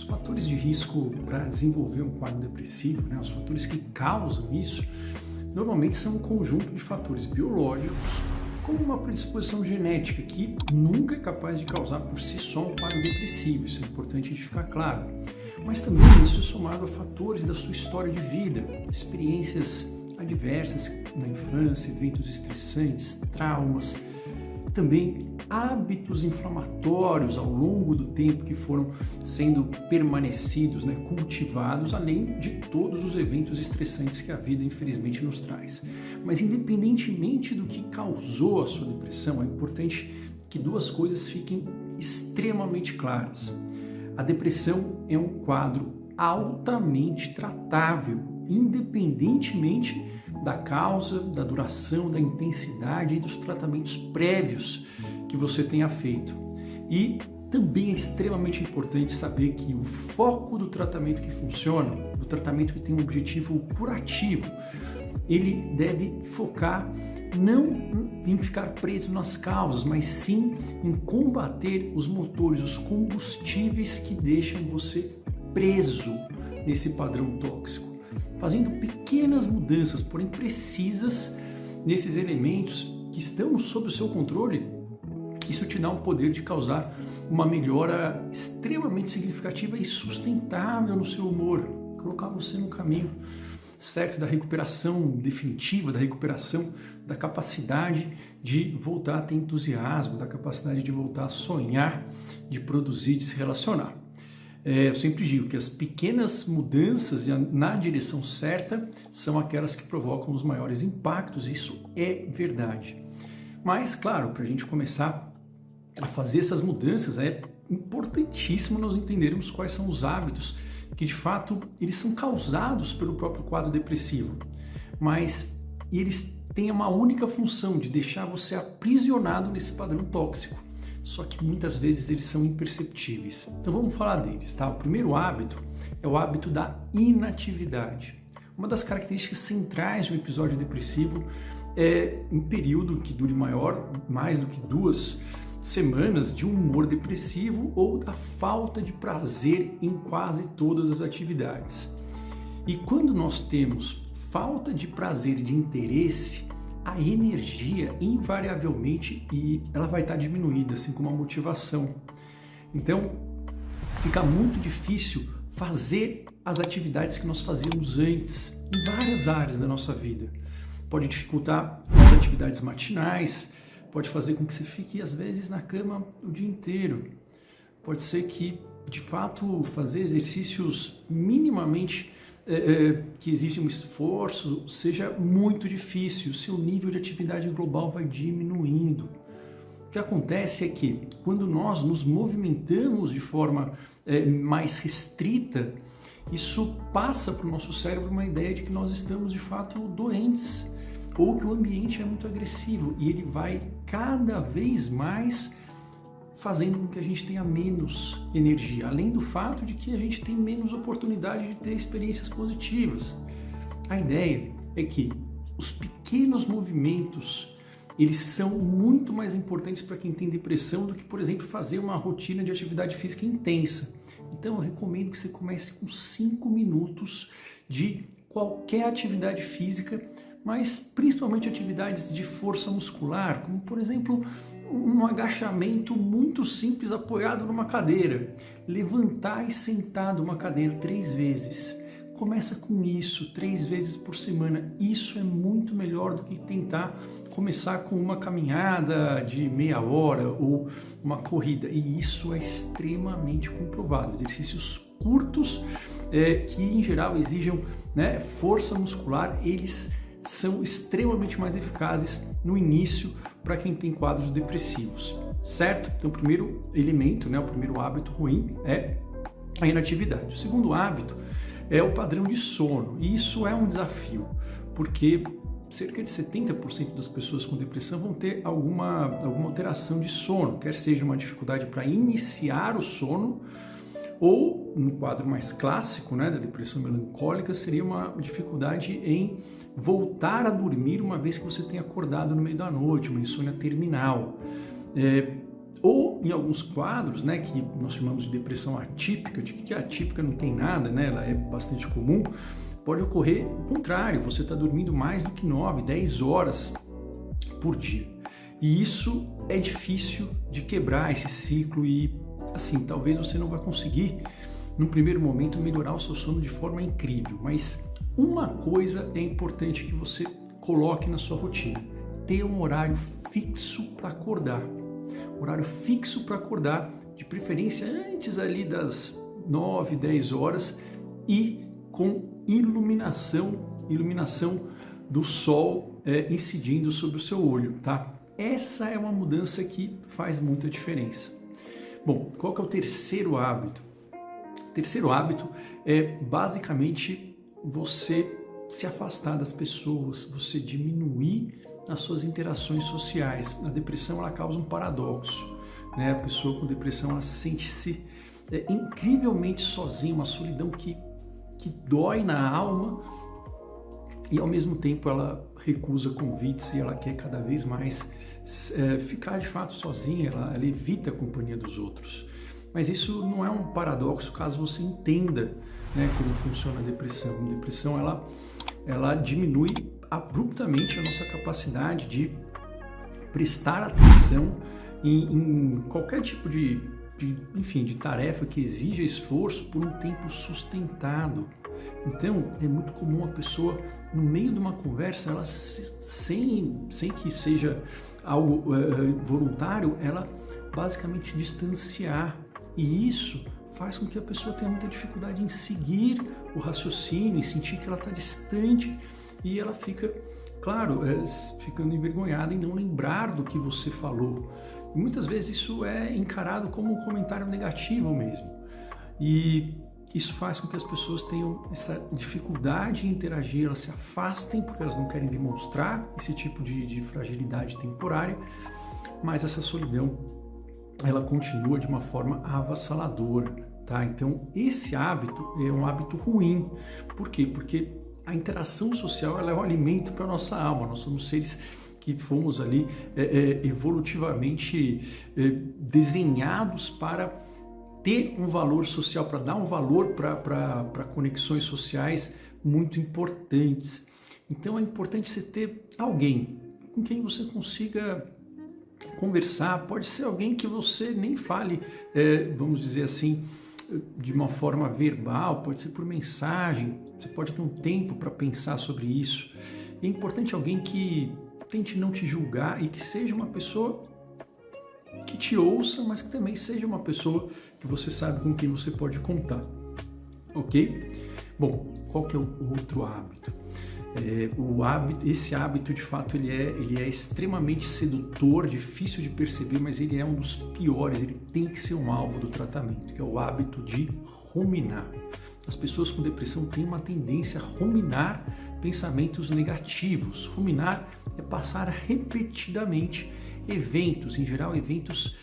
Os fatores de risco para desenvolver um quadro depressivo, os fatores que causam isso, normalmente são um conjunto de fatores biológicos, como uma predisposição genética que nunca é capaz de causar por si só um quadro depressivo, isso é importante de ficar claro. Mas também isso é somado a fatores da sua história de vida, experiências adversas na infância, eventos estressantes, traumas, também hábitos inflamatórios ao longo do tempo que foram sendo permanecidos, cultivados, além de todos os eventos estressantes que a vida infelizmente nos traz. Mas independentemente do que causou a sua depressão, é importante que duas coisas fiquem extremamente claras. A depressão é um quadro altamente tratável, independentemente da causa, da duração, da intensidade e dos tratamentos prévios que você tenha feito. E também é extremamente importante saber que o foco do tratamento que funciona, do tratamento que tem um objetivo curativo, ele deve focar não em ficar preso nas causas, mas sim em combater os motores, os combustíveis que deixam você preso nesse padrão tóxico, fazendo pequenas mudanças, porém precisas, nesses elementos que estão sob o seu controle. Isso te dá um poder de causar uma melhora extremamente significativa e sustentável no seu humor, colocar você no caminho certo da recuperação definitiva, da recuperação da capacidade de voltar a ter entusiasmo, da capacidade de voltar a sonhar, de produzir, de se relacionar. Eu sempre digo que as pequenas mudanças na direção certa são aquelas que provocam os maiores impactos, isso é verdade. Mas, claro, para a gente começar a fazer essas mudanças, é importantíssimo nós entendermos quais são os hábitos que, de fato, eles são causados pelo próprio quadro depressivo, mas eles têm uma única função de deixar você aprisionado nesse padrão tóxico. Só que muitas vezes eles são imperceptíveis. Então vamos falar deles, tá? O primeiro hábito é o hábito da inatividade. Uma das características centrais de um episódio depressivo é um período que dure mais do que 2 semanas de um humor depressivo ou da falta de prazer em quase todas as atividades. E quando nós temos falta de prazer e de interesse, a energia invariavelmente ela vai estar diminuída, assim como a motivação. Então, fica muito difícil fazer as atividades que nós fazíamos antes, em várias áreas da nossa vida. Pode dificultar as atividades matinais, pode fazer com que você fique, às vezes, na cama o dia inteiro. Pode ser que, de fato, fazer exercícios minimamente que exige um esforço seja muito difícil, o seu nível de atividade global vai diminuindo. O que acontece é que quando nós nos movimentamos de forma mais restrita, isso passa para o nosso cérebro uma ideia de que nós estamos de fato doentes ou que o ambiente é muito agressivo e ele vai cada vez mais fazendo com que a gente tenha menos energia, além do fato de que a gente tem menos oportunidade de ter experiências positivas. A ideia é que os pequenos movimentos, eles são muito mais importantes para quem tem depressão do que, por exemplo, fazer uma rotina de atividade física intensa. Então, eu recomendo que você comece com 5 minutos de qualquer atividade física, mas principalmente atividades de força muscular, como, por exemplo, um agachamento muito simples apoiado numa cadeira, levantar e sentar de uma cadeira 3 vezes. Começa com isso, 3 vezes por semana. Isso é muito melhor do que tentar começar com uma caminhada de meia hora ou uma corrida. E isso é extremamente comprovado. Exercícios curtos que, em geral, exijam força muscular, eles são extremamente mais eficazes no início para quem tem quadros depressivos, certo? Então, o primeiro elemento, o primeiro hábito ruim é a inatividade. O segundo hábito é o padrão de sono, e isso é um desafio, porque cerca de 70% das pessoas com depressão vão ter alguma alteração de sono, quer seja uma dificuldade para iniciar o sono, ou, no quadro mais clássico da depressão melancólica, seria uma dificuldade em voltar a dormir uma vez que você tenha acordado no meio da noite, uma insônia terminal. Ou em alguns quadros, né, que nós chamamos de depressão atípica, de que atípica não tem nada, né, ela é bastante comum, pode ocorrer o contrário, você está dormindo mais do que 9, 10 horas por dia. E isso é difícil de quebrar esse ciclo e, assim, talvez você não vai conseguir, num primeiro momento, melhorar o seu sono de forma incrível, mas uma coisa é importante que você coloque na sua rotina: ter um horário fixo para acordar. Horário fixo para acordar, de preferência antes ali das 9, 10 horas e com iluminação do sol incidindo sobre o seu olho, tá? Essa é uma mudança que faz muita diferença. Bom, qual que é o terceiro hábito? O terceiro hábito é basicamente você se afastar das pessoas, você diminuir as suas interações sociais. A depressão, ela causa um paradoxo, né? A pessoa com depressão, ela sente-se incrivelmente sozinha, uma solidão que dói na alma, e ao mesmo tempo ela recusa convites e ela quer cada vez mais ficar de fato sozinha, ela evita a companhia dos outros. Mas isso não é um paradoxo caso você entenda, né, como funciona a depressão. A depressão, ela diminui abruptamente a nossa capacidade de prestar atenção em qualquer tipo de tarefa que exija esforço por um tempo sustentado. Então, é muito comum a pessoa, no meio de uma conversa, ela sem que seja algo voluntário, ela basicamente se distanciar. E isso faz com que a pessoa tenha muita dificuldade em seguir o raciocínio, em sentir que ela está distante, e ela fica, claro, ficando envergonhada em não lembrar do que você falou. E muitas vezes isso é encarado como um comentário negativo mesmo. E isso faz com que as pessoas tenham essa dificuldade em interagir, elas se afastem porque elas não querem demonstrar esse tipo de fragilidade temporária, mas essa solidão, ela continua de uma forma avassaladora, tá? Então, esse hábito é um hábito ruim. Por quê? Porque a interação social, ela é um alimento para a nossa alma. Nós somos seres que fomos ali evolutivamente desenhados para ter um valor social, para dar um valor para conexões sociais muito importantes. Então é importante você ter alguém com quem você consiga conversar. Pode ser alguém que você nem fale, vamos dizer assim, de uma forma verbal, pode ser por mensagem, você pode ter um tempo para pensar sobre isso. É importante alguém que tente não te julgar e que seja uma pessoa que te ouça, mas que também seja uma pessoa que você sabe com quem você pode contar, ok? Bom, qual que é o outro hábito? Esse hábito, de fato, ele é extremamente sedutor, difícil de perceber, mas ele é um dos piores, ele tem que ser um alvo do tratamento, que é o hábito de ruminar. As pessoas com depressão têm uma tendência a ruminar pensamentos negativos. Ruminar é passar repetidamente eventos, em geral eventos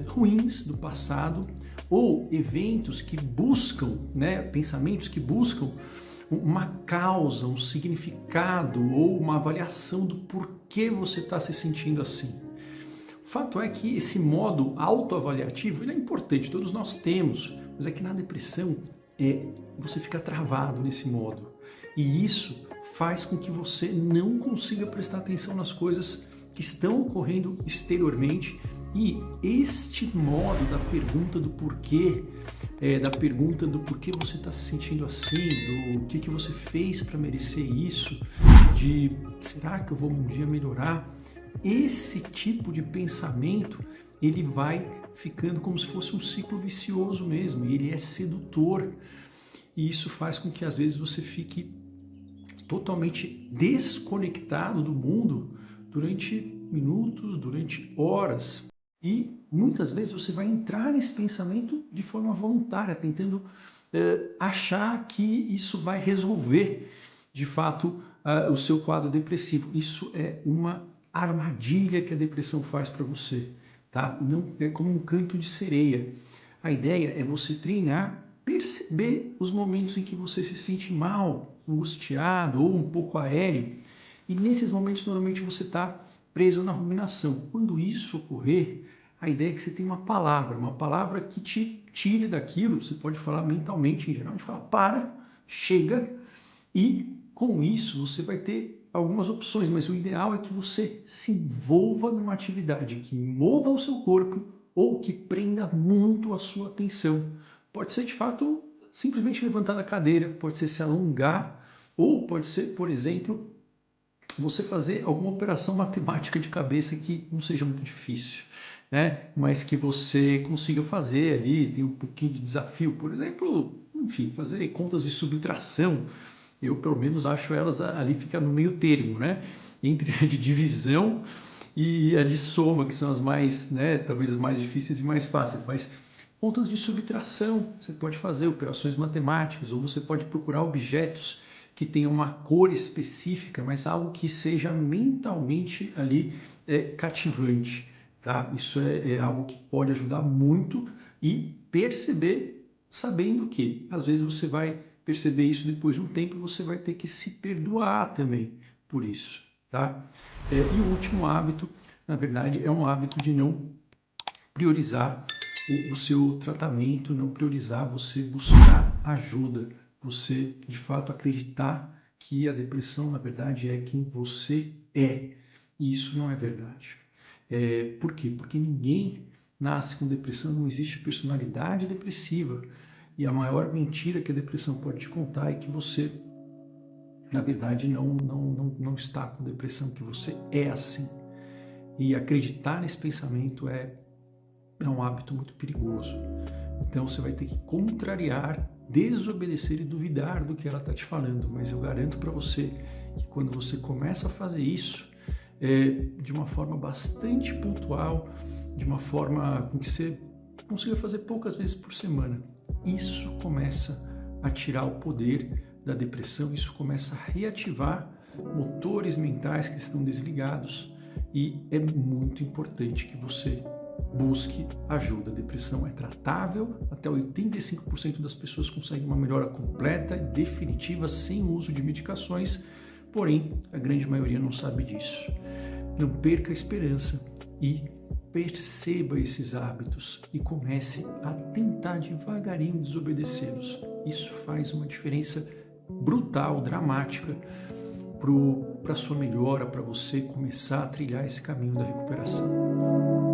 ruins do passado, ou eventos que buscam, né, pensamentos que buscam uma causa, um significado ou uma avaliação do porquê você está se sentindo assim. O fato é que esse modo autoavaliativo, ele é importante, todos nós temos, mas é que na depressão você fica travado nesse modo. E isso faz com que você não consiga prestar atenção nas coisas que estão ocorrendo exteriormente. E este modo da pergunta do porquê, da pergunta do porquê você está se sentindo assim, do que você fez para merecer isso, de será que eu vou um dia melhorar? Esse tipo de pensamento, ele vai ficando como se fosse um ciclo vicioso mesmo, e ele é sedutor. E isso faz com que às vezes você fique totalmente desconectado do mundo durante minutos, durante horas. E muitas vezes você vai entrar nesse pensamento de forma voluntária, tentando achar que isso vai resolver, de fato, o seu quadro depressivo. Isso é uma armadilha que a depressão faz para você, tá? Não é como um canto de sereia. A ideia é você treinar, perceber os momentos em que você se sente mal, angustiado ou um pouco aéreo. E nesses momentos, normalmente, você está preso na ruminação. Quando isso ocorrer, a ideia é que você tenha uma palavra que te tire daquilo. Você pode falar mentalmente, em geral, a gente fala, para, chega, e com isso você vai ter algumas opções, mas o ideal é que você se envolva numa atividade que mova o seu corpo ou que prenda muito a sua atenção. Pode ser, de fato, simplesmente levantar da cadeira, pode ser se alongar, ou pode ser, por exemplo, você fazer alguma operação matemática de cabeça que não seja muito difícil, né? Mas que você consiga fazer ali, tem um pouquinho de desafio, por exemplo, enfim, fazer contas de subtração. Eu, pelo menos, acho elas ali fica no meio termo, né? Entre a de divisão e a de soma, que são as mais, né, talvez as mais difíceis e mais fáceis, mas contas de subtração, você pode fazer operações matemáticas, ou você pode procurar objetos que tenham uma cor específica, mas algo que seja mentalmente ali cativante, tá? Isso é algo que pode ajudar muito e perceber, sabendo que às vezes você vai perceber isso depois de um tempo e você vai ter que se perdoar também por isso, tá? E o último hábito, na verdade, é um hábito de não priorizar o seu tratamento, não priorizar você buscar ajuda, você de fato acreditar que a depressão na verdade é quem você é, e isso não é verdade. Por quê? Porque ninguém nasce com depressão, não existe personalidade depressiva, e a maior mentira que a depressão pode te contar é que você na verdade não está com depressão, que você é assim. E acreditar nesse pensamento é um hábito muito perigoso. Então você vai ter que contrariar, desobedecer e duvidar do que ela está te falando. Mas eu garanto para você que quando você começa a fazer isso de uma forma bastante pontual, de uma forma com que você consiga fazer poucas vezes por semana, isso começa a tirar o poder da depressão, isso começa a reativar motores mentais que estão desligados, e é muito importante que você busque ajuda. A depressão é tratável, até 85% das pessoas conseguem uma melhora completa e definitiva sem o uso de medicações, porém a grande maioria não sabe disso. Não perca a esperança e perceba esses hábitos e comece a tentar devagarinho desobedecê-los. Isso faz uma diferença brutal, dramática para a sua melhora, para você começar a trilhar esse caminho da recuperação.